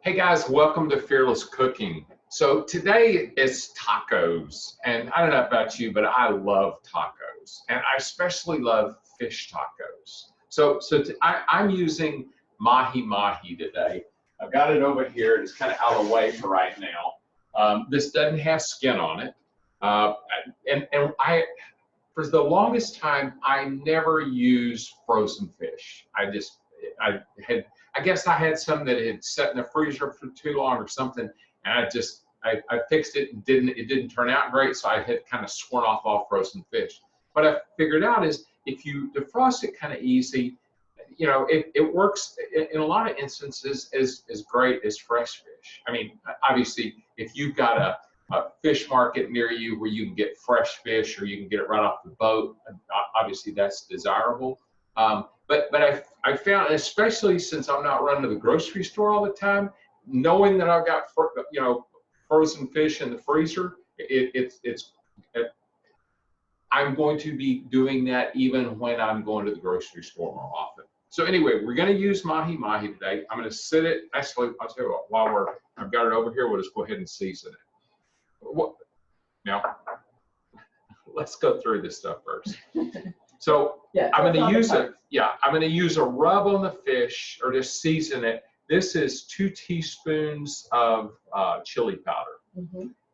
Hey guys, welcome to Fearless Cooking. So today it's tacos, and I don't know about you, but I love tacos, and I especially love fish tacos. I'm using Mahi Mahi today. I've got it over here. It's kind of out of the way for right now. This doesn't have skin on it, for the longest time, I never used frozen fish. I guess I had some that had sat in the freezer for too long or something, and I fixed it and it didn't turn out great, so I had kind of sworn off all frozen fish. What I figured out is if you defrost it kind of easy, you know, it works in a lot of instances as great as fresh fish. I mean, obviously, if you've got a fish market near you where you can get fresh fish or you can get it right off the boat, obviously that's desirable. But I found, especially since I'm not running to the grocery store all the time, knowing that I've got frozen fish in the freezer, I'm going to be doing that even when I'm going to the grocery store more often. So anyway, we're going to use Mahi Mahi today. I'm going to sit it. Actually, I'll tell you what. While I've got it over here, we'll just go ahead and season it. Now, let's go through this stuff first. So yeah, I'm going to use it. Yeah, I'm going to use a rub on the fish or just season it. This is 2 teaspoons of chili powder.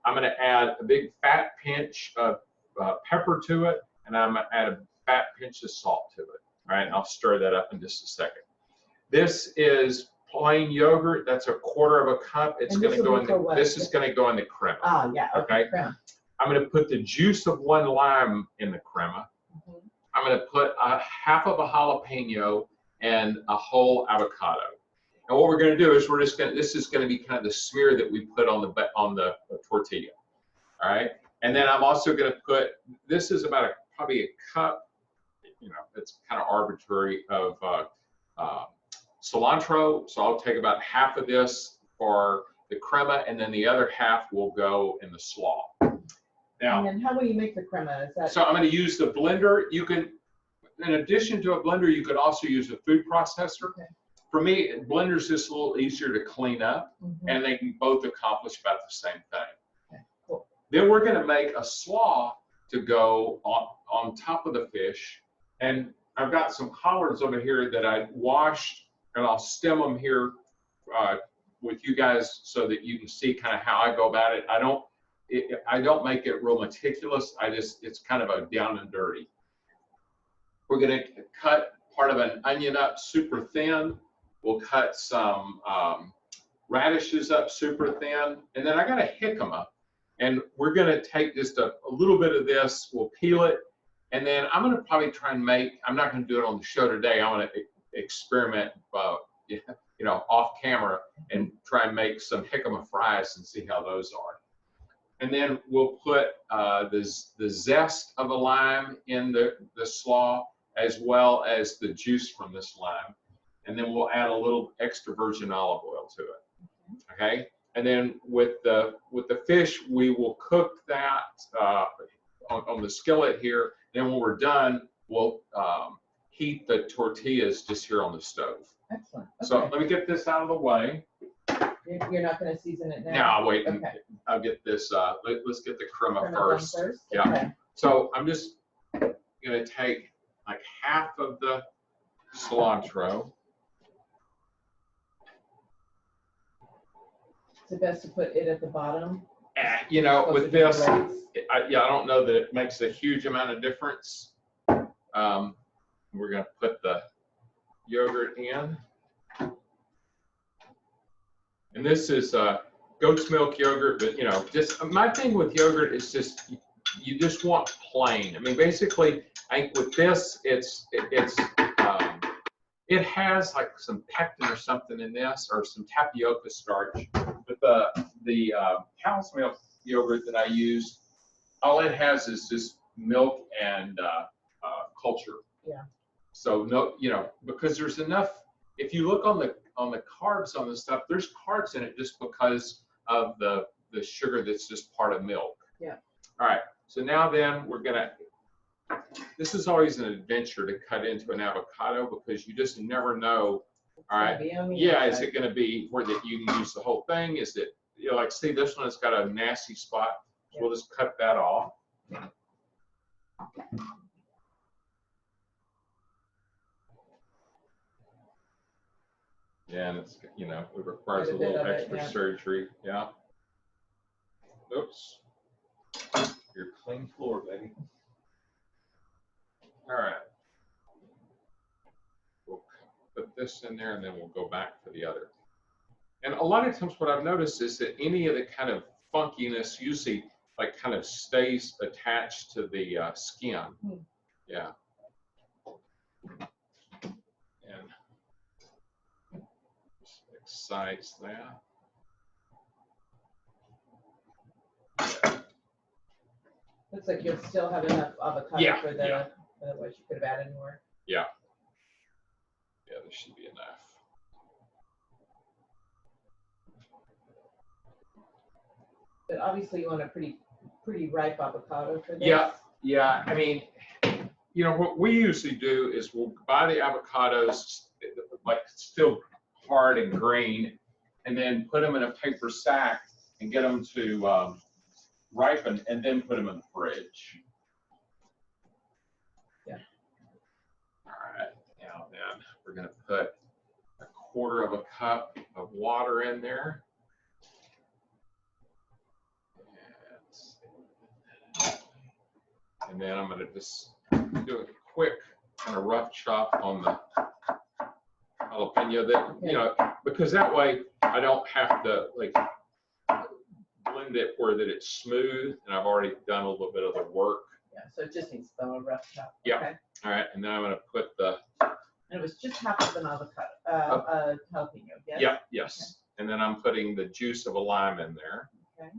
I'm going to add a big fat pinch of pepper to it, and I'm going to add a fat pinch of salt to it. All right, and I'll stir that up in just a second. This is plain yogurt. That's 1/4 cup. It's going to go in the. This is going to go in the crema. Oh yeah. Okay. Crema. I'm going to put the juice of 1 lime in the crema. I'm going to put half of a jalapeno and a whole avocado. And what we're going to do is this is going to be kind of the smear that we put on the tortilla. All right. And then I'm also going to put, this is about probably a cup, you know, it's kind of arbitrary, of cilantro. So I'll take about half of this for the crema, and then the other half will go in the slaw. Now, and then how will you make the crema? So I'm going to use the blender. You can, in addition to a blender, you could also use a food processor. Okay. For me, blender's just a little easier to clean up, and they can both accomplish about the same thing. Okay, cool. Then we're going to make a slaw to go on top of the fish, and I've got some collards over here that I washed, and I'll stem them here with you guys so that you can see kind of how I go about it. I don't make it real meticulous. It's kind of a down and dirty. We're going to cut part of an onion up super thin. We'll cut some radishes up super thin. And then I got a jicama. And we're going to take just a little bit of this. We'll peel it. And then I'm going to probably try and I'm not going to do it on the show today. I want to experiment, you know, off camera and try and make some jicama fries and see how those are. And then we'll put the zest of a lime in the slaw, as well as the juice from this lime. And then we'll add a little extra virgin olive oil to it. Okay? And then with the fish, we will cook that on the skillet here. Then when we're done, we'll heat the tortillas just here on the stove. Excellent. Okay. So let me get this out of the way. You're not going to season it now? No, wait. Okay. I'll get this. Let's get the crema first. Yeah. Okay. So I'm just going to take like half of the cilantro. Is it best to put it at the bottom? You know, with this, I don't know that it makes a huge amount of difference. We're going to put the yogurt in. And this is goat's milk yogurt, but you know, just my thing with yogurt is just you just want plain. I mean, basically, I think with this, it has like some pectin or something in this, or some tapioca starch. But the cow's milk yogurt that I use, all it has is just milk and culture. Yeah. So no, you know, because there's enough. If you look on the carbs on the stuff, there's carbs in it just because of the sugar that's just part of milk. Yeah. All right. So now then this is always an adventure to cut into an avocado because you just never know All right. Be on the Yeah, is inside. it going to be where that you can use the whole thing? Is it, you know, like see this one has got a nasty spot. So we'll just cut that off. Yeah, and it's, you know, it requires a little extra surgery. Yeah. Oops. Your clean floor, baby. All right. We'll put this in there and then we'll go back for the other. And a lot of times what I've noticed is that any of the kind of funkiness usually like kind of stays attached to the skin. Yeah. And just excise that. Looks like you'll still have enough avocado for the, otherwise you could have added more. Yeah. Yeah, there should be enough. But obviously you want a pretty ripe avocado for this. Yeah, yeah. I mean, you know, what we usually do is we'll buy the avocados like still hard and green, and then put them in a paper sack and get them to ripen, and then put them in the fridge. Yeah. All right. Now then, we're going to put 1/4 cup of water in there. And then I'm going to just do a quick kind of rough chop on the jalapeno, that, you know, because that way I don't have to like blend it where that it's smooth, and I've already done a little bit of the work. Yeah, so it just needs a rough chop. Yeah. Okay. All right, and then I'm going to put the. And it was just half of an avocado, jalapeno, yes? Yeah, yes. Okay. And then I'm putting the juice of a lime in there. Okay.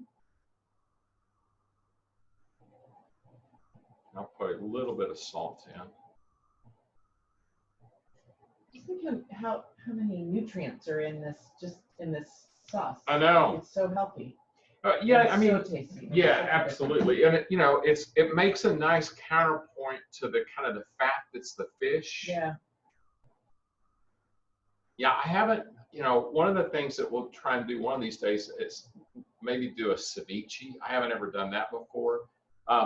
I'll put a little bit of salt in. Just think how many nutrients are in this, just in this sauce. I know. It's so healthy. Yeah, I mean, so tasty. Yeah, absolutely. And it, you know, it makes a nice counterpoint to the kind of the fat that's the fish. Yeah. Yeah, I haven't, you know, one of the things that we'll try and do one of these days is maybe do a ceviche. I haven't ever done that before.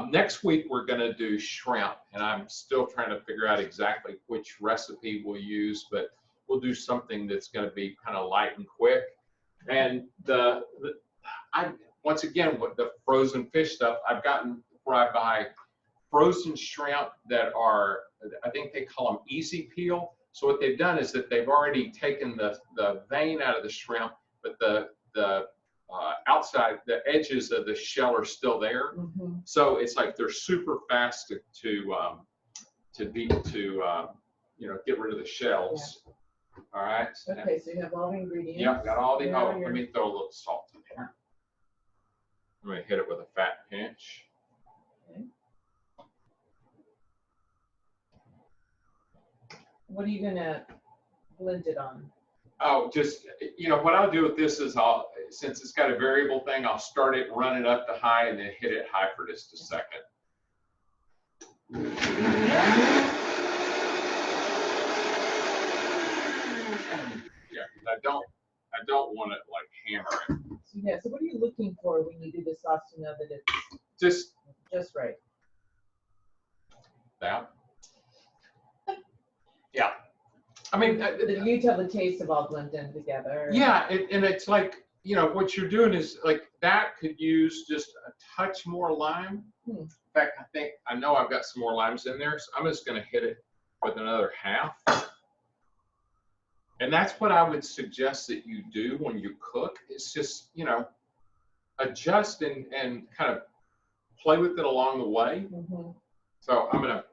Next week, we're going to do shrimp, and I'm still trying to figure out exactly which recipe we'll use, but we'll do something that's going to be kind of light and quick. And once again, with the frozen fish stuff, I've gotten where I buy frozen shrimp that are, I think they call them easy peel. So what they've done is that they've already taken the vein out of the shrimp, but the outside, the edges of the shell are still there. Mm-hmm. So it's like they're super fast to you know, get rid of the shells. Yeah. All right. Okay, so you have all the ingredients. Yeah, got all the. Oh, let me throw a little salt in here. I'm gonna hit it with a fat pinch. Okay. What are you gonna blend it on? Oh, just, you know, what I'll do with this is since it's got a variable thing, I'll start it, run it up to high, and then hit it high for just a second. Yeah, I don't want to like hammer it. So, yeah, so what are you looking for when you do the sauce to know that it's just right? That. Yeah. I mean, you tell the tastes have all blended together. Yeah, and it's like, you know, what you're doing is like that could use just a touch more lime. In fact, I know I've got some more limes in there, so I'm just going to hit it with another half. And that's what I would suggest that you do when you cook. It's just, you know, adjust and kind of play with it along the way. Mm-hmm. So I'm going to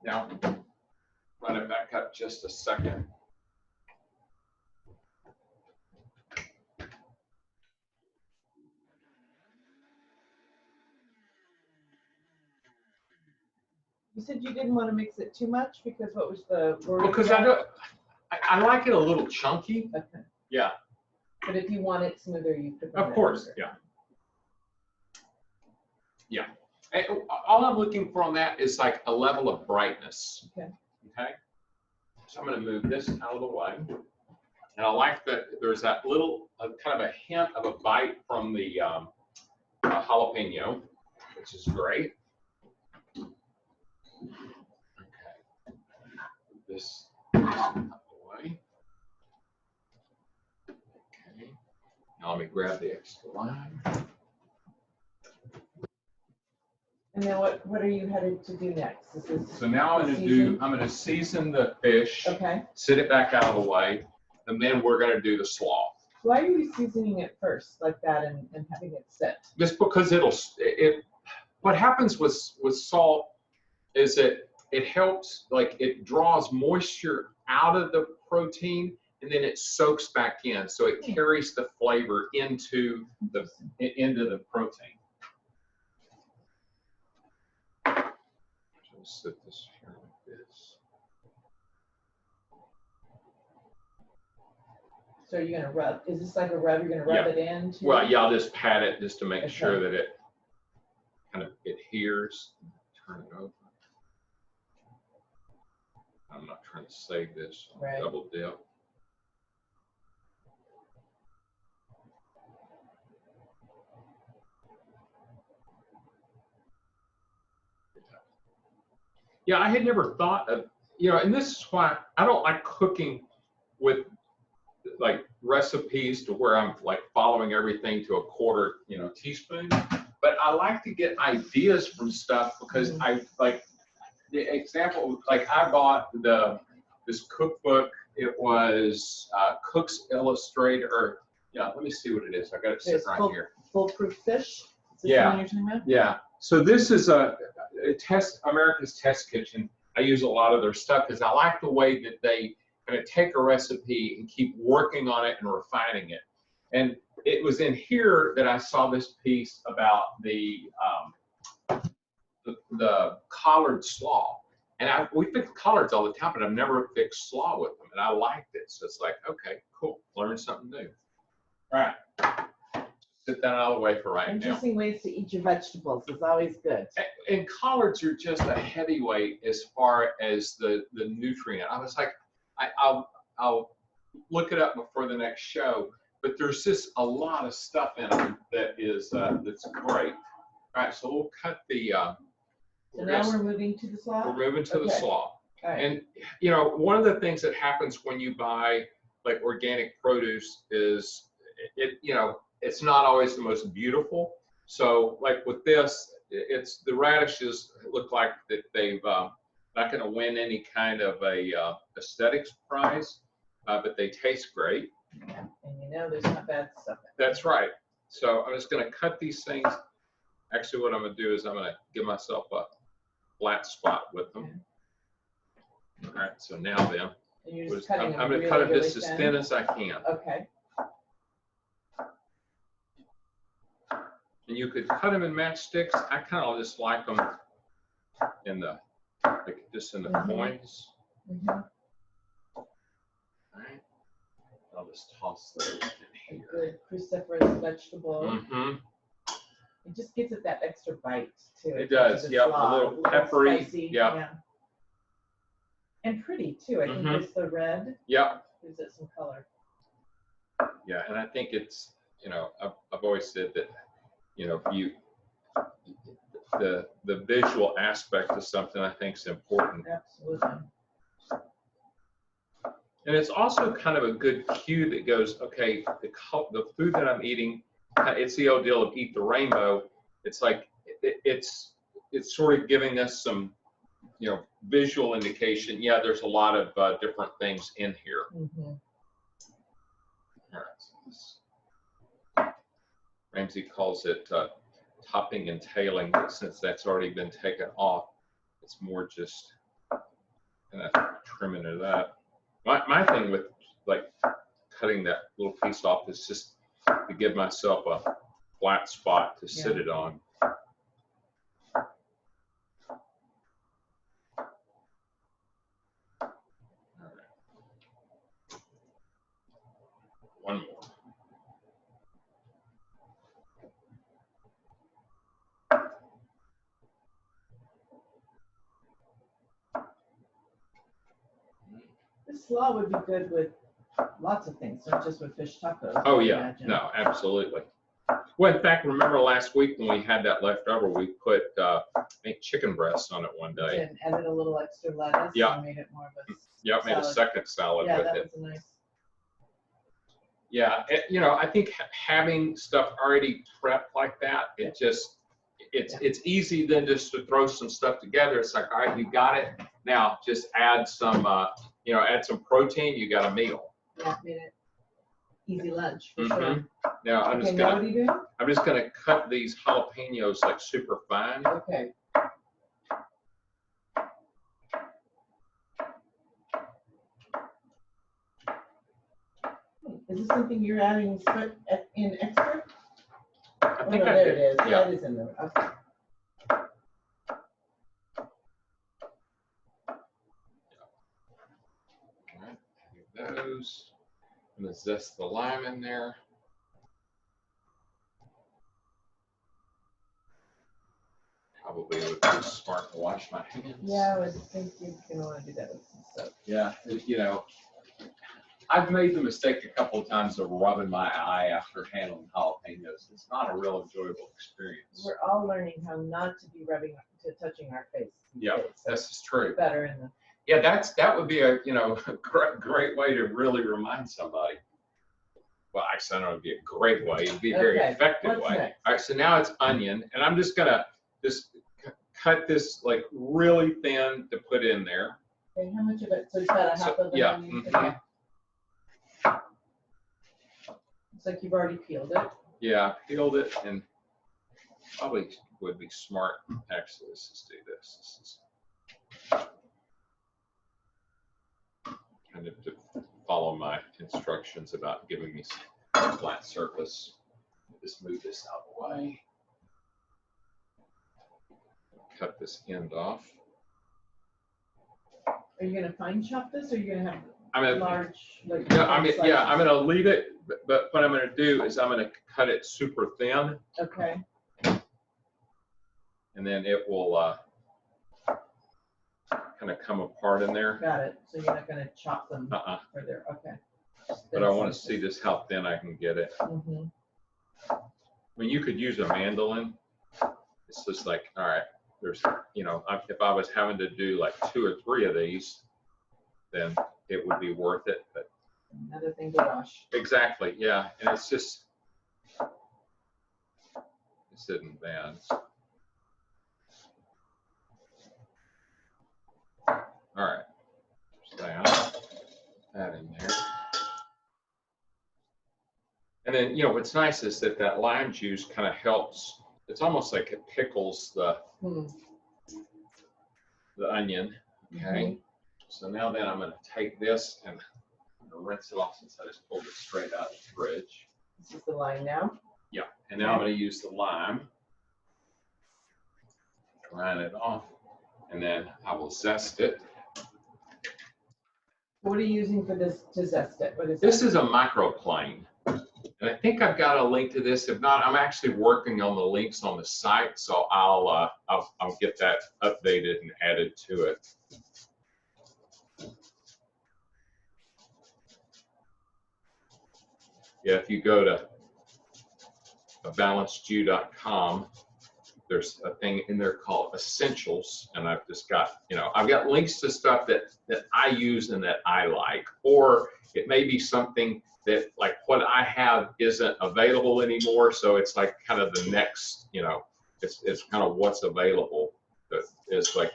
now run it back up just a second. You said you didn't want to mix it too much because what was the word? Because I like it a little chunky. Okay. Yeah. But if you want it smoother, you could. Of course, yeah. Yeah. And all I'm looking for on that is like a level of brightness. Okay. Okay. So I'm going to move this out of the way. And I like that there's that little kind of a hint of a bite from the jalapeno, which is great. Okay, this out of the way. Okay, now let me grab the extra lime. And then what are you headed to do next? This is So now I'm going to season the fish, okay. sit it back out of the way, and then we're going to do the slaw. Why are you seasoning it first like that and having it sit? Just because what happens with salt is it helps, like it draws moisture out of the protein and then it soaks back in, so it carries the flavor into the protein. So set this here like this. So you're gonna rub? Is this like a rub? You're gonna rub it in? Too? Well, yeah, I'll just pat it just to make sure that it kind of adheres. Turn it over. I'm not trying to save this. Right. Double dip. Yeah, I had never thought of, and this is why I don't like cooking with like recipes to where I'm like following everything to a quarter, teaspoon. But I like to get ideas from stuff because I like the example, like I bought this cookbook. It was Cook's Illustrator, or let me see what it is. I got it sitting right here. Foolproof Fish. Is this Yeah. the one you're talking about? Yeah. So this is America's Test Kitchen. I use a lot of their stuff because I like the way that they kind of take a recipe and keep working on it and refining it. And it was in here that I saw this piece about the collared slaw. And we fix collards all the time, but I've never fixed slaw with them, and I liked it. So it's like, okay, cool, learn something new. All right. Sit that out of the way for right now. Interesting ways to eat your vegetables is always good. And collards are just a heavyweight as far as the nutrient. I was like, I'll look it up before the next show, but there's just a lot of stuff in them that is that's great. All right, so we'll cut the. So now we're moving to the slaw. We're moving to the slaw. All right. And one of the things that happens when you buy like organic produce is it's not always the most beautiful. So like with this, it's the radishes look like that they've not going to win any kind of a aesthetics prize, but they taste great. Yeah. And there's not bad stuff in it. That's right. So I'm just going to cut these things. Actually, what I'm going to do is I'm going to give myself a flat spot with them. Okay. All right. So now then, and you're just cutting I'm going to cut it just as thin as I can. Okay. And you could cut them in matchsticks. I kind of just like them in the coins. Mm-hmm. All right. I'll just toss those in here. Good cruciferous vegetable. Mm-hmm. It just gives it that extra bite too. It does. Yeah, a little peppery. Spicy, yeah. And pretty too. I think it's the red. Yep. Gives it some color. Yeah, and I think it's I've always said that the visual aspect of something I think is important. Absolutely. And it's also kind of a good cue that goes, okay, the food that I'm eating, it's the old deal of eat the rainbow. It's like it's sort of giving us some visual indication. Yeah, there's a lot of different things in here. Mm-hmm. All right. Ramsey calls it topping and tailing, but since that's already been taken off, it's more just kind of trimming it up. My thing with like cutting that little piece off is just to give myself a flat spot to sit it on. All right. One more. This slaw would be good with lots of things, not just with fish tacos. Oh, I yeah. imagine. No, absolutely. Well, in fact, remember last week when we had that left over, we put, I think, chicken breasts on it one day. And added a little extra lettuce. Yeah. And made it more of a Yeah, made a salad. second salad Yeah, with that it. was a nice. Yeah, you know, I think having stuff already prepped like that, it just, it's easy then just to throw some stuff together. It's like, all right, you got it. Now just add some, you know, add some protein. You got a meal. Yeah, made it easy lunch for sure. Now I'm just now what gonna, are you doing? I'm just gonna cut these jalapenos like super fine. Okay. Is this something you're adding in extra? I think there it is. Yeah. That is in there. Okay. All right, get those. I'm gonna zest the lime in there. Probably would be smart to wash my hands. Yeah, I would think you're gonna want to do that with some soap. Yeah, you know, I've made the mistake a couple of times of rubbing my eye after handling jalapenos. It's not a real enjoyable experience. We're all learning how not to be touching our face. Yeah, this is true. Better in the. Yeah, that would be a, you know, great way to really remind somebody. Well, actually, I don't know, it'd be a great way. It'd be a very effective way. Next? All right, so now it's onion, and I'm just gonna cut this like really thin to put in there. Okay, how much of it? So it's about a half of the yeah. onion. Okay. Looks like you've already peeled it. Yeah, peeled it, and probably would be smart. Actually, let's just do this. This is kind of to follow my instructions about giving me some flat surface. Just move this out of the way. Cut this end off. Are you gonna fine chop this, or are you gonna have I'm gonna, large? Like, yeah, slices? I'm gonna leave it, but what I'm gonna do is I'm gonna cut it super thin, Okay. and then it will kind of come apart in there. Got it. So you're not gonna chop them further. Okay. But I want to see just how thin I can get it. Mm-hmm. I mean, you could use a mandolin. It's just like, all right, there's, you know, if I was having to do like 2 or 3 of these, then it would be worth it. But another thing to wash. exactly, yeah. And it's just, this isn't bad. All right, that in there. And then, you know, what's nice is that lime juice kind of helps. It's almost like it pickles the onion. Okay. So now then I'm going to take this and I'm going to rinse it off since I just pulled it straight out of the fridge. This is the lime now? Yeah. And now I'm going to use the lime. Grind it off. And then I will zest it. What are you using for this to zest it? What is This that? is a microplane. And I think I've got a link to this. If not, I'm actually working on the links on the site, so I'll get that updated and added to it. Yeah, if you go to balancedju.com, there's a thing in there called Essentials, and I've just got, you know, I've got links to stuff that I use and that I like, or it may be something that like what I have isn't available anymore, so it's like kind of the next, you know, it's kind of what's available that is like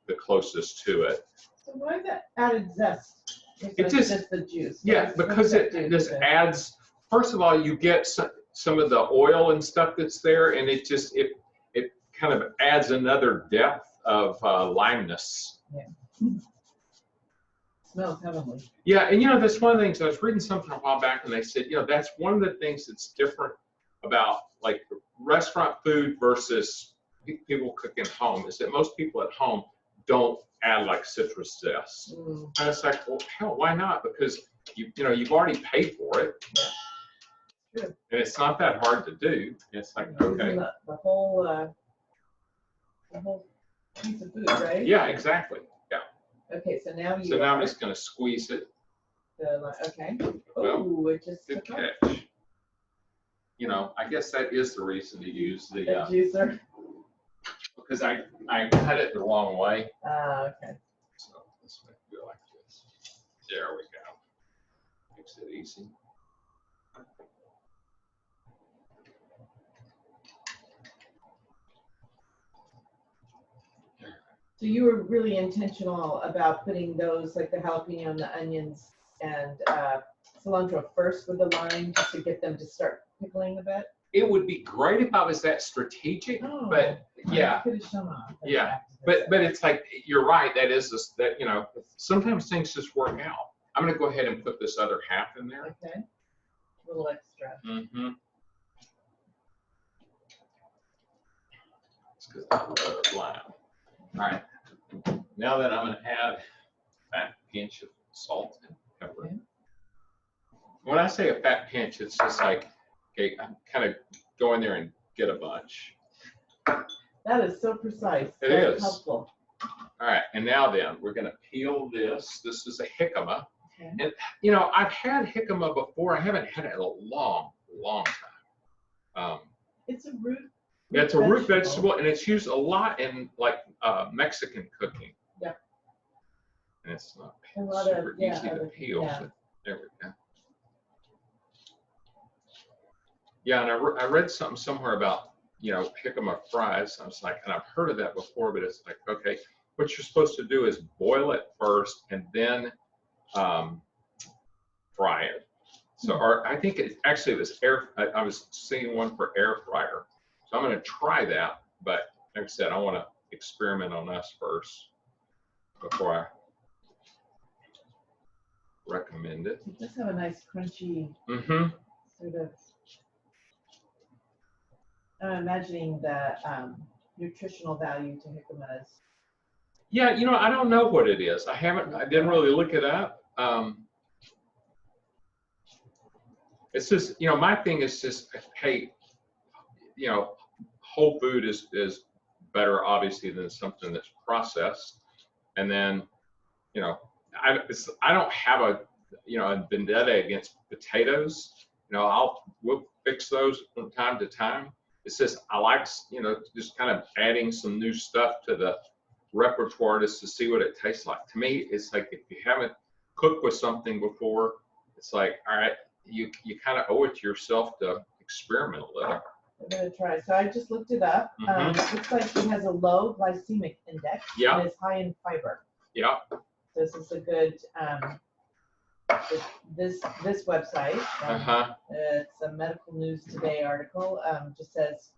the closest to it. So why that added zest? It just the juice. Yeah, because it just adds. First of all, you get some of the oil and stuff that's there, and it just it kind of adds another depth of limeness. Yeah. Smells heavenly. Yeah, and you know, that's one of the things. I was reading something a while back, and they said, you know, that's one of the things that's different about like restaurant food versus people cooking at home, is that most people at home don't add like citrus zest. And it's like, well, hell, why not? Because you know, you've already paid for it. Yeah. And it's not that hard to do. It's like, okay. The whole piece of food, right? Yeah, exactly. Yeah. Okay, so now So now I'm just going to squeeze it. Okay. Well, Oh, it just good took off. catch. You know, I guess that is the reason to use the, The juicer. because I cut it the wrong way. Okay. So let's make it go like this. There we go. Makes it easy. So you were really intentional about putting those, like the jalapeno and the onions and cilantro first with the lime, just to get them to start pickling a bit? It would be great if I was that strategic, but yeah, could have shown off. yeah. But it's like, you're right, that is this, that, you know, sometimes things just work out. I'm gonna go ahead and put this other half in there. Okay. A little extra. Mm-hmm. It's because I love lime. All right. Now that I'm gonna add a fat pinch of salt and pepper. Okay. When I say a fat pinch, it's just like, okay, I'm kind of go in there and get a bunch. That is so precise. It That's is. helpful. All right, and now then, we're gonna peel this. This is a jicama. Okay. And, you know, I've had jicama before. I haven't had it in a long, long time. It's a root. It's a root vegetable, and it's used a lot in, like, Mexican cooking. Yep. And it's not A lot super of, yeah, easy to peel. yeah. But there we go. Yeah, and I read something somewhere about, you know, jicama fries. I was like, and I've heard of that before, but it's like, okay, what you're supposed to do is boil it first and then fry it. So, or I think it actually was I was seeing one for air fryer. So I'm going to try that, but like I said, I want to experiment on us first before I recommend it. It does have a nice crunchy sort of. I'm imagining the nutritional value to jicamas. Yeah, you know, I don't know what it is. I didn't really look it up. It's just, you know, my thing is just, hey, you know, whole food is better, obviously, than something that's processed. And then, you know, I don't have a, you know, a vendetta against potatoes. You know, we'll fix those from time to time. It's just, I like, you know, just kind of adding some new stuff to the repertoire just to see what it tastes like. To me, it's like, if you haven't cooked with something before, it's like, all right, you kind of owe it to yourself to experiment a little. I'm gonna try. So I just looked it up. It looks like it has a low glycemic index. Yeah. And is high in fiber. Yeah. This is a good. This website. It's a Medical News Today article. Just says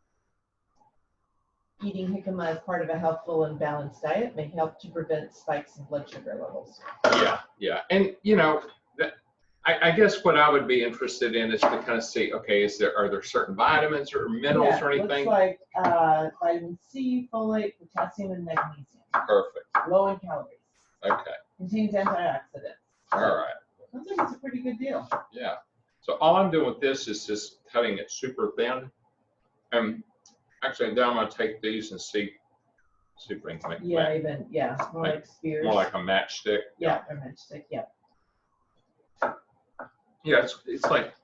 eating jicama as part of a healthful and balanced diet may help to prevent spikes in blood sugar levels. Yeah, yeah, and you know, I guess what I would be interested in is to kind of see, okay, are there certain vitamins or minerals or anything? Looks like vitamin C, folate, potassium, and magnesium. Perfect. Low in calories. Okay. Contains antioxidants. All right. Sounds like it's a pretty good deal. Yeah. So all I'm doing with this is just cutting it super thin. Actually, then I'm going to take these and see if we can make more like spears. More like a matchstick. Yeah, or matchstick. Yeah. Yeah, it's like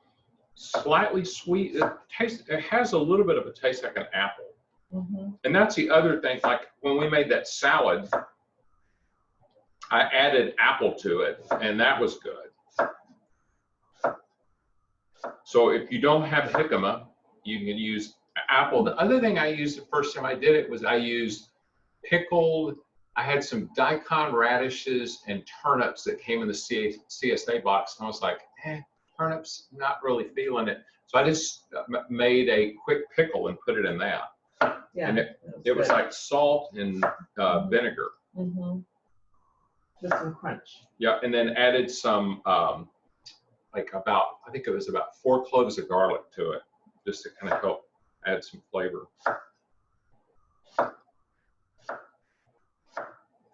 slightly sweet. It has a little bit of a taste like an apple. And that's the other thing. Like when we made that salad, I added apple to it, and that was good. So if you don't have jicama, you can use apple. The other thing I used the first time I did it was I used pickled. I had some daikon radishes and turnips that came in the CSA box, and I was like, turnips, not really feeling it. So I just made a quick pickle and put it in that. Yeah, and it was like salt and vinegar. With some crunch. Yeah, and then added some, I think it was about 4 cloves of garlic to it, just to kind of help add some flavor.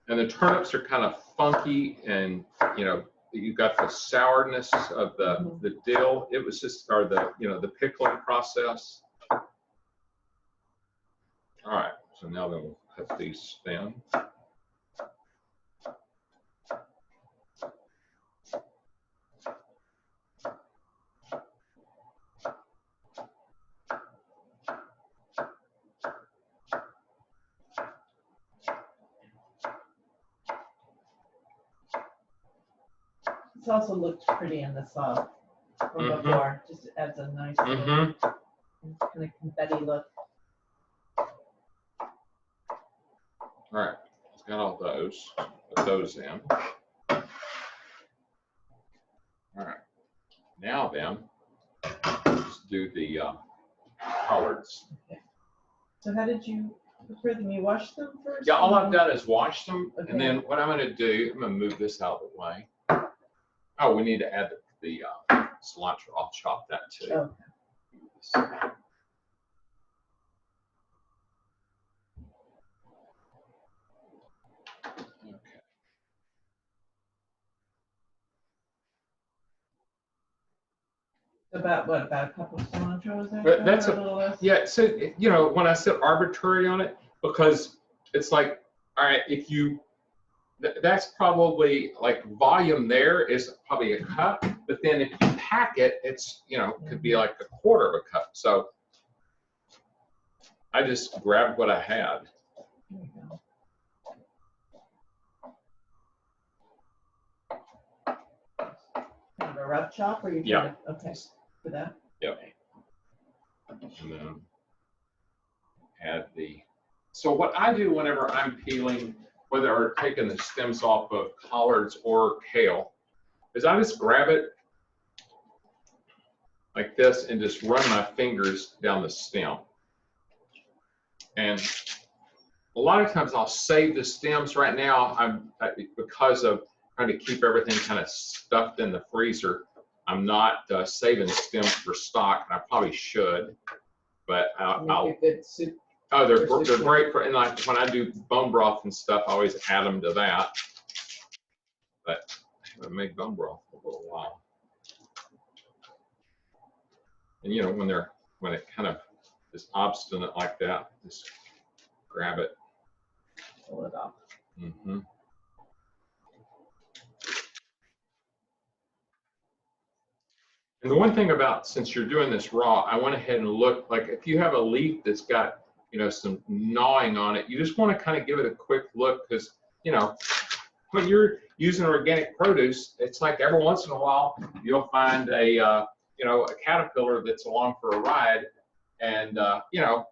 And the turnips are kind of funky, and you know, you got the sourness of the dill. It was just, or the pickling process. All right, so now then we'll cut these thin. It's also looked pretty in the slaw from before. Just adds a nice little, kind of confetti look. All right, it's got all those. Put those in. All right. Now then, let's do the collards. Okay. So how did you prepare them? You washed them first? Yeah, all I've done is wash them, Okay. and then what I'm going to do, I'm going to move this out of the way. Oh, we need to add the cilantro. I'll chop that too. Okay. Okay. About what? About a cup of cilantro? Is that? But that's a little less? Yeah. So you know, when I said arbitrary on it, because it's like, all right, if you, that's probably like volume there is probably a cup, but then if you pack it, it's, you know, could be like a quarter of a cup. So I just grabbed what I had. There you go. Kind of a rough chop, or you? Yeah. Okay. For that. Yep. And then add the. So what I do whenever I'm peeling, whether or taking the stems off of collards or kale, is I just grab it like this and just run my fingers down the stem. And a lot of times I'll save the stems. Right now, because of trying to keep everything kind of stuffed in the freezer, I'm not saving stems for stock, and I probably should, but I'll. Make a good soup. Oh, they're great for, and like when I do bone broth and stuff, I always add them to that. But I haven't made bone broth for a little while. And you know, when it kind of is obstinate like that, just grab it. Pull it off. Mm-hmm. And the one thing about, since you're doing this raw, I went ahead and looked, like if you have a leaf that's got, you know, some gnawing on it, you just want to kind of give it a quick look, because, you know, when you're using organic produce, it's like every once in a while you'll find a, you know, a caterpillar that's along for a ride, and, you know,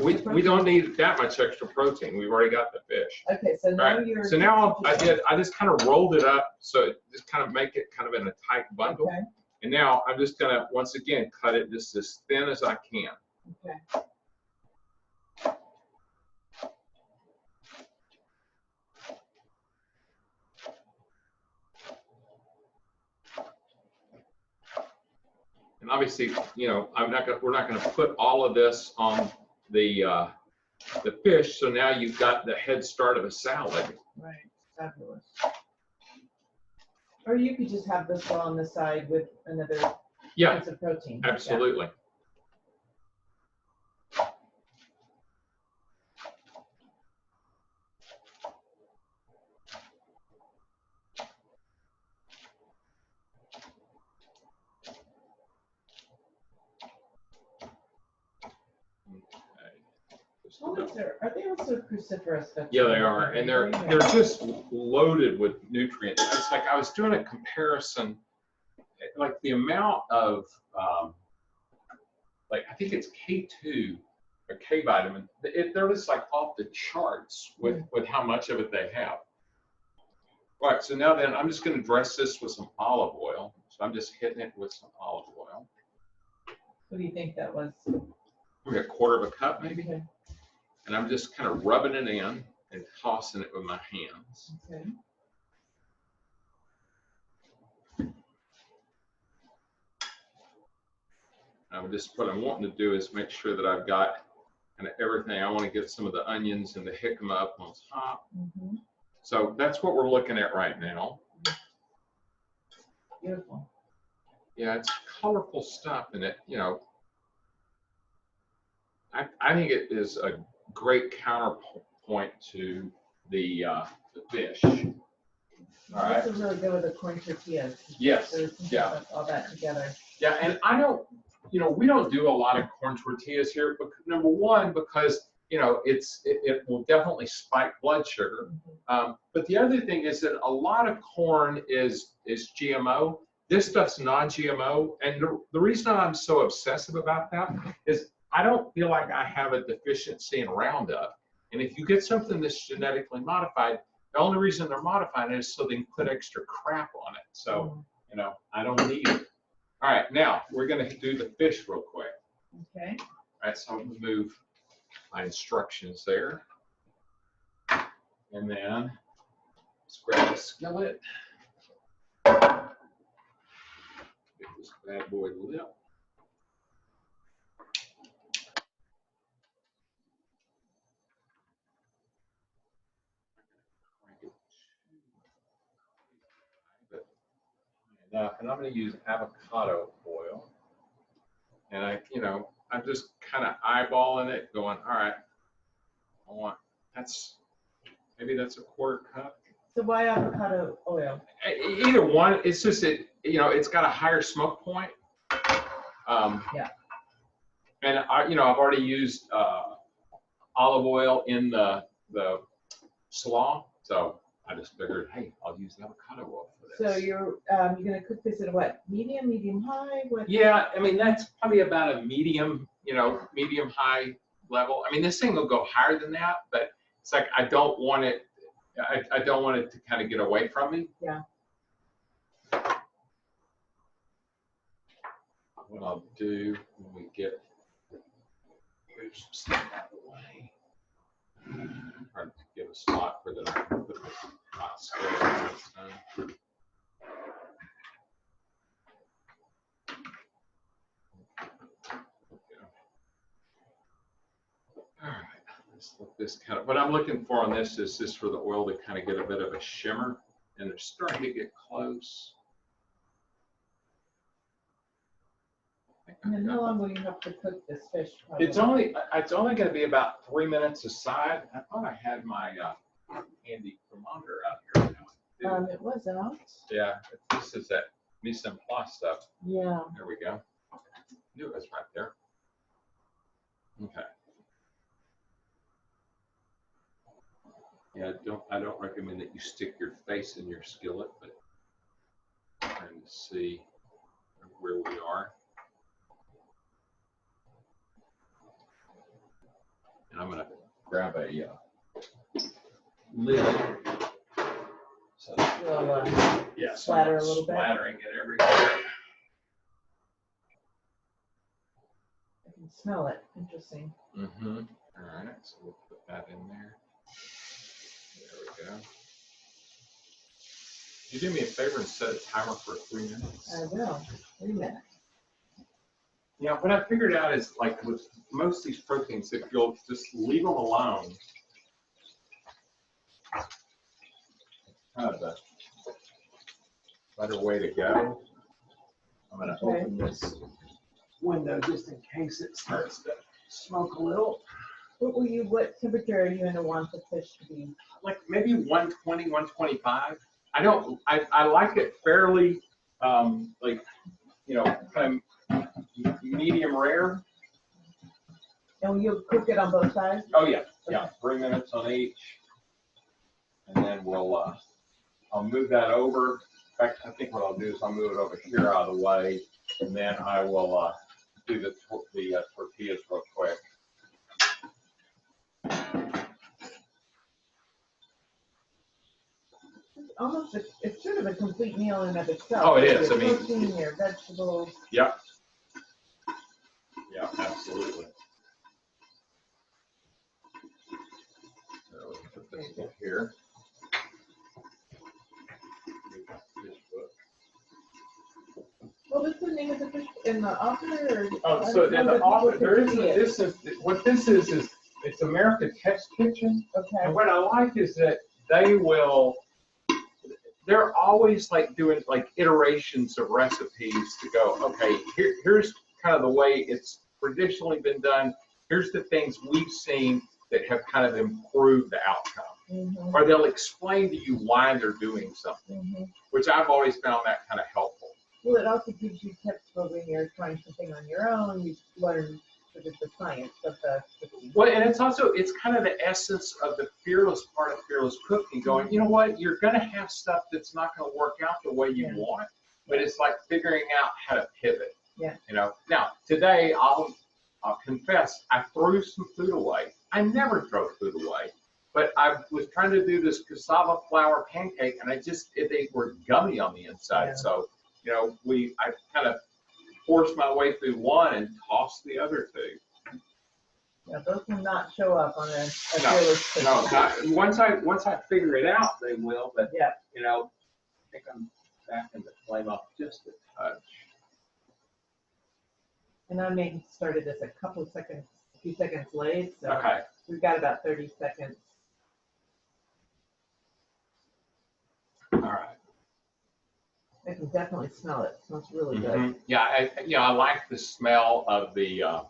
we don't need that much extra protein. We've already got the fish. Okay, so now Right. you're. So now I just kind of rolled it up, so it just kind of make it kind of in a tight bundle. Okay. And now I'm just gonna, once again, cut it just as thin as I can. Okay. And obviously, you know, we're not gonna put all of this on the fish. So now you've got the head start of a salad. Right. Fabulous. Or you could just have this on the side with another piece of protein. Absolutely. Are they also cruciferous vegetables? Yeah, they are, and they're just loaded with nutrients. It's like I was doing a comparison, like the amount of, like I think it's K2 or K vitamin. They're just like off the charts with how much of it they have. All right, so now then I'm just going to dress this with some olive oil. So I'm just hitting it with some olive oil. What do you think that was? Maybe a quarter of a cup, maybe. Okay. And I'm just kind of rubbing it in and tossing it with my hands. Okay. What I'm wanting to do is make sure that I've got kind of everything. I want to get some of the onions and the jicama up on top. Mm-hmm. So that's what we're looking at right now. Beautiful. Yeah, it's colorful stuff, and it, you know, I think it is a great counterpoint to the fish. All right. This is really good with the corn tortillas. Yes. So Yeah. all that together. Yeah, and I don't, you know, we don't do a lot of corn tortillas here. But number one, because you know, it will definitely spike blood sugar. But the other thing is that a lot of corn is GMO. This stuff's non-GMO. And the reason I'm so obsessive about that is I don't feel like I have a deficiency in Roundup. And if you get something that's genetically modified, the only reason they're modifying it is so they can put extra crap on it. So, you know, I don't need it. All right, now we're going to do the fish real quick. Okay. All right, so I'm going to move my instructions there. And then let's grab a skillet. Get this bad boy lit. And I'm going to use avocado oil. And I'm just kind of eyeballing it, going, all right, maybe that's a quarter cup. So why avocado oil? Either one. It's just it's got a higher smoke point. Yeah. And I've already used olive oil in the slaw, so I just figured, hey, I'll use avocado oil for this. So you're gonna cook this at what? Medium high? What? Yeah, I mean that's probably about a medium high level. I mean this thing will go higher than that, but it's like I don't want it to kind of get away from me. Yeah. What I'll do when we get move some stuff out of the way. Try to give a spot for that I can put the hot skillet on this time. All right, let's let this kind of, what I'm looking for on this is just for the oil to kind of get a bit of a shimmer, and they're starting to get close. And then how long will you have to cook this fish? Probably? It's only going to be about 3 minutes aside. I thought I had my handy thermometer out here. It was out. Yeah, this is that mise en place stuff. Yeah. There we go. Knew it was right there. Okay. Yeah, I don't recommend that you stick your face in your skillet, but I'm trying to see where we are. And I'm going to grab a lid. So We'll splatter a little bit. Splattering it everywhere. I can smell it. Interesting. Mm-hmm. All right, so we'll put that in there. There we go. You do me a favor and set a timer for 3 minutes. I will. 3 minutes. Yeah, what I figured out is like with most of these proteins, if you'll just leave them alone, kind of a better way to go. I'm going to open this window just in case it starts to smoke a little. What temperature are you going to want the fish to be? Like maybe 120, 125. I like it fairly, kind of medium rare. And you'll cook it on both sides? Oh yeah, yeah. 3 minutes on each, and then I'll move that over. In fact, I think what I'll do is I'll move it over here out of the way, and then I will do the tortillas real quick. It's sort of a complete meal in and of itself. Oh, it is. Your protein, your vegetables. Yep. Yeah, absolutely. So we'll put this in here. What was the name of the fish in the offer? Oh, so in the offer, what this is it's America Test Kitchen. Okay. And what I like is that they're always like doing like iterations of recipes to go, okay, here's kind of the way it's traditionally been done. Here's the things we've seen that have kind of improved the outcome. Mm-hmm. Or they'll explain to you why they're doing something, mm-hmm. which I've always found that kind of helpful. Well, it also gives you tips for when you're trying something on your own. You learn because it's the science of the cooking. Well, and it's also, it's kind of the essence of the fearless part of fearless cooking, going, you know what, you're going to have stuff that's not going to work out the way you want, but it's like figuring out how to pivot. Yeah. You know, now today I'll confess, I threw some food away. I never throw food away, but I was trying to do this cassava flour pancake, and they were gummy on the inside. Yeah. So, you know, I kind of forced my way through one and tossed the other two. Yeah, those will not show up on a No, fearless cooking. no, not, once I figure it out, they will. But yeah, you know, I think I'm backing the flame up just a touch. and I may have started this a few seconds late, so Okay. we've got about 30 seconds. All right. I can definitely smell it. It smells really good. Mm-hmm. Yeah, I like the smell of the. What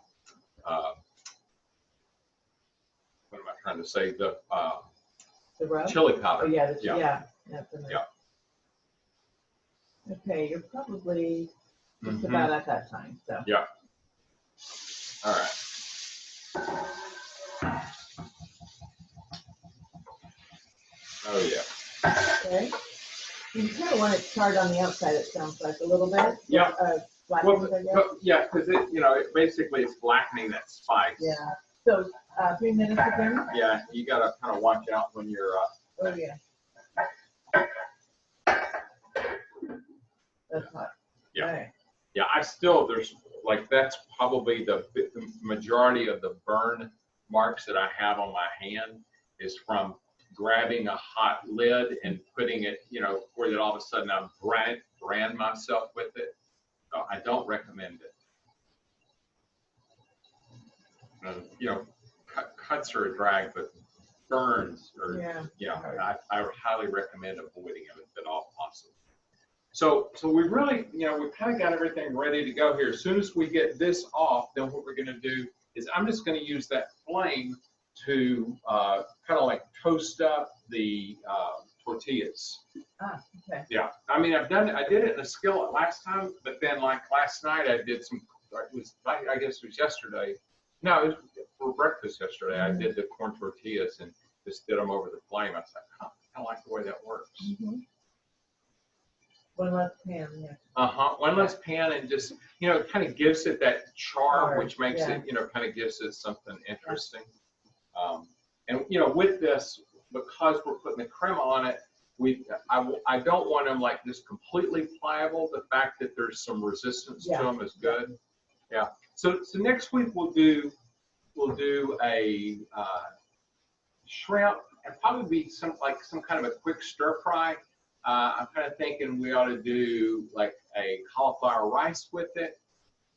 am I trying to say? The rub? chili powder. Oh yeah, Yeah. That's a nice. Yeah. Okay, you're probably just about at that time. So. Yeah. All right. Oh yeah. Okay. You kind of want it charred on the outside. It sounds like a little bit. Yeah. Blackened, I guess. Yeah, because basically it's blackening that spice. Yeah. So 3 minutes again. Yeah, you gotta kind of watch out when you're. Oh yeah. That's hot. Yeah. Right. Yeah, there's like, that's probably the majority of the burn marks that I have on my hand is from grabbing a hot lid and putting it, you know, where that all of a sudden I've brand myself with it. So I don't recommend it. You know, cuts are a drag, but burns are, I highly recommend avoiding them if at all possible. So we really, you know, we've kind of got everything ready to go here. As soon as we get this off, then what we're going to do is I'm just going to use that flame to kind of like toast up the tortillas. Ah, okay. Yeah, I mean, I did it in a skillet last time, but then like last night I did I guess it was yesterday. No, it was for breakfast yesterday. I did the corn tortillas and just did them over the flame. I was like, oh, I like the way that works. One less pan, yeah. One less pan, and just, you know, kind of gives it that char, which makes yeah. it, you know, kind of gives it something interesting. And, you know, with this, because we're putting the crema on it, I don't want them like just completely pliable. The fact that there's some resistance to them is good. Yeah. So next week we'll do a shrimp, and probably be some kind of a quick stir fry. I'm kind of thinking we ought to do like a cauliflower rice with it,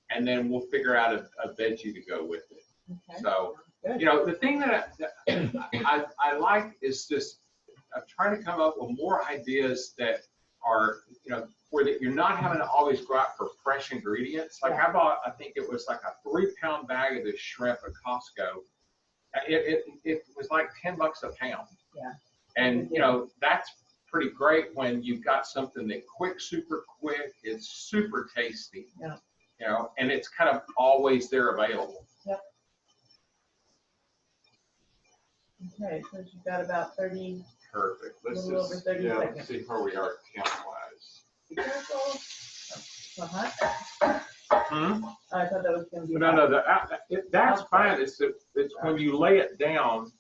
and then we'll figure out a veggie to go with it. Okay. So, you know, the thing that I like is just I'm trying to come up with more ideas that are, you know, where that you're not having to always go out for fresh ingredients. Like I bought, I think it was like a 3-pound bag of this shrimp at Costco. It was like $10 a pound. Yeah. And you know, that's pretty great when you've got something that super quick, it's super tasty. Yeah. You know, and it's kind of always there available. Yep. Okay, so you've got about 30. Perfect. Let's just let's see where we are count-wise. Be careful. So hot. I thought that was going to be. No, that's fine. It's when you lay it down.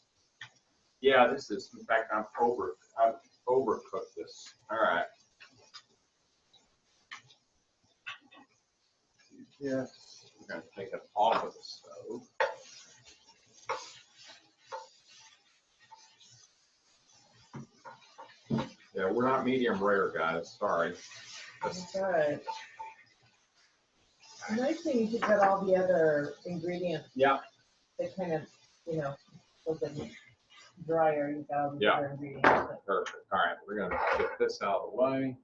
Yeah, this is, in fact, I've overcooked this. All right. Yes, we're going to take it off of the stove. Yeah, we're not medium rare, guys. Sorry. That's all right. The nice thing is you've got all the other ingredients. Yeah. That kind of, you know, open drier. You've got all the other ingredients. Perfect. All right, we're going to get this out of the way.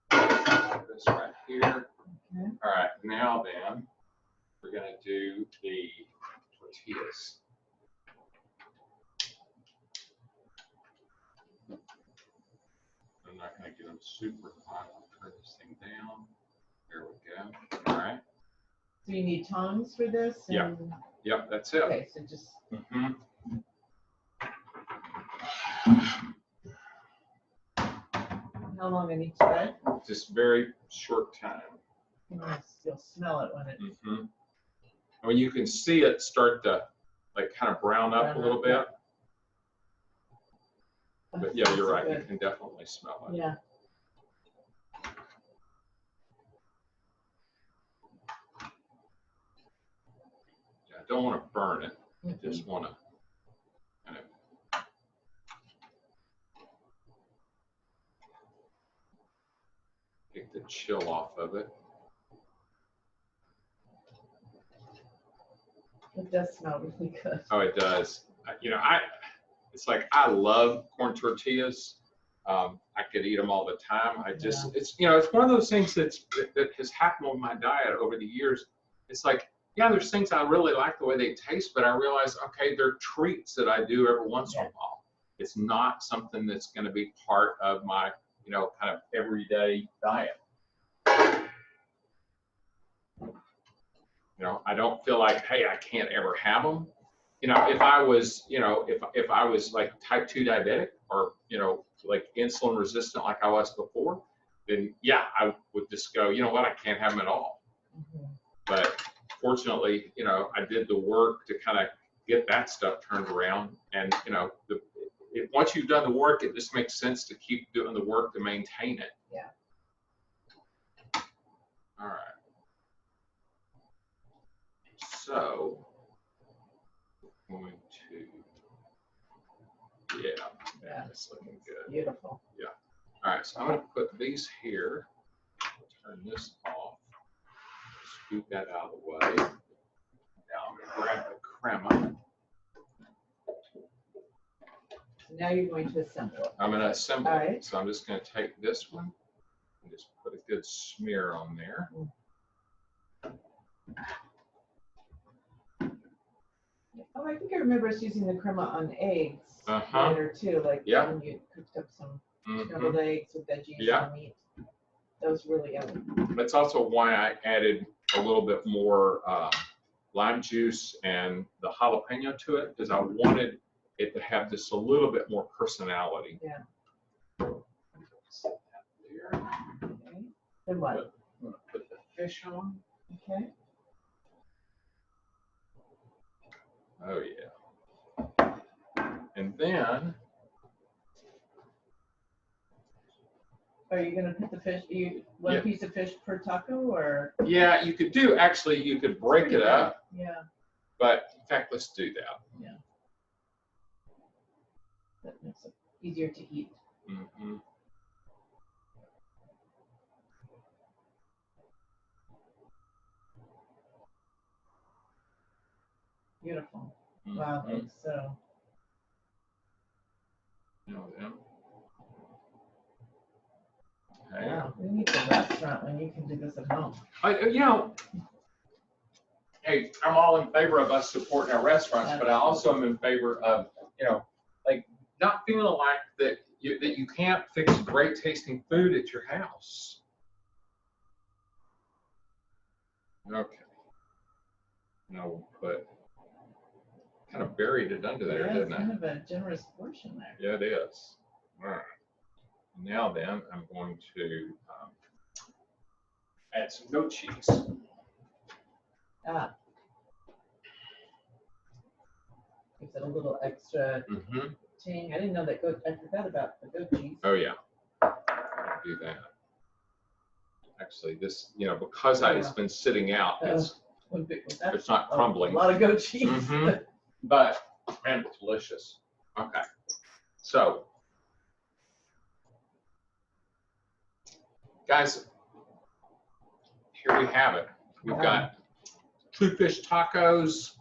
Put this right here. Okay. All right, now then, we're going to do the tortillas. I'm not going to get them super hot. I'll turn this thing down. There we go. All right. So you need tongs for this? Yeah. And, Yep, that's it. okay, so just, Mhm. how long in each side? Just very short time. You'll smell it when it. Mhm. I mean, you can see it start to like kind of brown up a Brown little up, bit. Oh, But yeah, you're so right. You good. can definitely smell it. Yeah. Yeah, I don't want to burn it. I Mhm. just want to kind of take the chill off of it. It does smell really good. Oh, it does. You know, it's like I love corn tortillas. I could eat them all the time. It's, you know, it's one of those things that has happened with my diet over the years. It's like, yeah, there's things I really like the way they taste, but I realize, okay, they're treats that I do every once in a while. It's not something that's going to be part of my, you know, kind of everyday diet. You know, I don't feel like, hey, I can't ever have them. You know, if I was, you know, if I was like type 2 diabetic or, you know, like insulin resistant like I was before, then yeah, I would just go, you know what, I can't have them at all. Mhm. But fortunately, you know, I did the work to kind of get that stuff turned around. And, you know, once you've done the work, it just makes sense to keep doing the work to maintain it. Yeah. All right. So, going to, yeah, it's looking good. Beautiful. Yeah. All right, so I'm going to put these here. Turn this off. Scoop that out of the way. Now I'm going to grab the crema. Now you're going to assemble it. I'm going to assemble All it. right. So I'm just going to take this one and just put a good smear on there. Oh, I think I remember us using the crema on eggs Uh-huh. later too, like Yeah. when you cooked up some Mhm. scrambled eggs with veggies Yeah. and meat. That was really yummy. That's also why I added a little bit more lime juice and the jalapeno to it, because I wanted it to have just a little bit more personality. Yeah. Set that there. Okay. Then what? I'm going to put the fish on. Okay. Oh, yeah. And then, Are you gonna put the fish? One Yeah. piece of fish per taco, or? yeah, you could do, actually, you could break it up, Yeah. but in fact, let's do that. Yeah. That makes it easier to eat. Mm-hmm. Beautiful. Wow, Mm-hmm. it's so. You know, okay. Wow, we need a restaurant when you can do this at home. You know, hey, I'm all in favor of us supporting our restaurants, but I also am in favor of, you know, like not feeling like that you can't fix great tasting food at your house. Okay. Now we'll put, kind of buried it under there, Yeah, didn't it's I? kind of a generous portion there. Yeah, it is. All right. Now then, I'm going to add some goat cheese. Ah. Gives it a little extra Mm-hmm. tang. I didn't know that I forgot about the goat cheese. Oh yeah, I'll do that. Actually, this, you know, because it's been sitting out, it's not crumbling. A lot of goat cheese. Mm-hmm. But man, it's delicious. Okay, so guys, here we have it. We've got 2 fish tacos,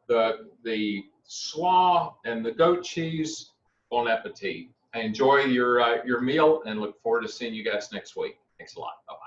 the slaw, and the goat cheese. Bon appetit. Enjoy your meal, and look forward to seeing you guys next week. Thanks a lot. Bye-bye.